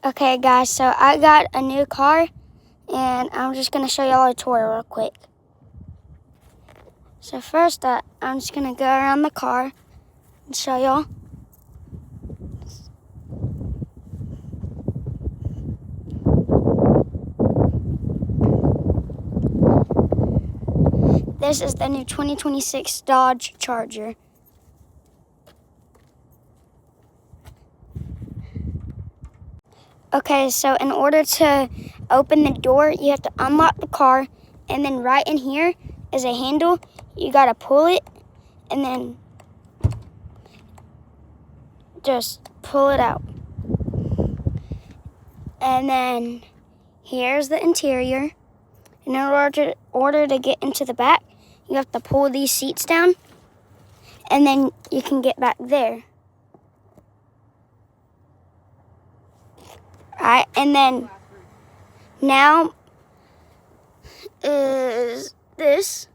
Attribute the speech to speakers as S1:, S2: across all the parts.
S1: Okay guys, so I got a new car and I'm just gonna show y'all a tour real quick. So first I'm just gonna go around the car and show y'all. This is the new 2026 Dodge Charger. Okay, so in order to open the door, you have to unlock the car, and then right in here is a handle. You gotta pull it, and then just pull it out. And then here's the interior. And in order to get into the back, you have to pull these seats down, and then you can get back there. Alright, and then now is this,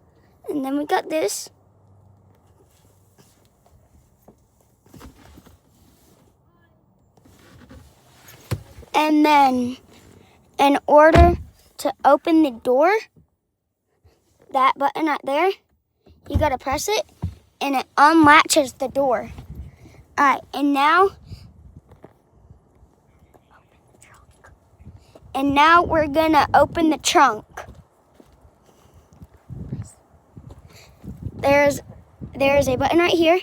S1: and then we got this. And then in order to open the door, that button right there, you gotta press it and it unlatches the door. Alright, and now we're gonna open the trunk. There's a button right here.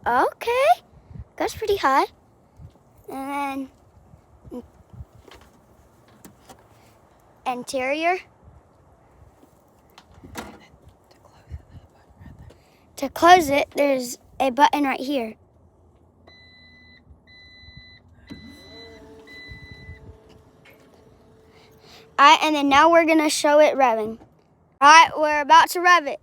S1: Okay, that's pretty high. And then interior. To close it, there's a button right here. Alright, and then now we're gonna show it revving. Alright, we're about to rev it.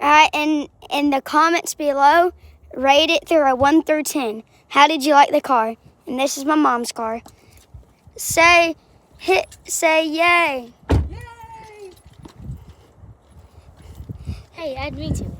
S1: Alright, and in the comments below, rate it through a 1 through 10. How did you like the car? And this is my mom's car. Say yay.
S2: Yay! Hey, add me to it.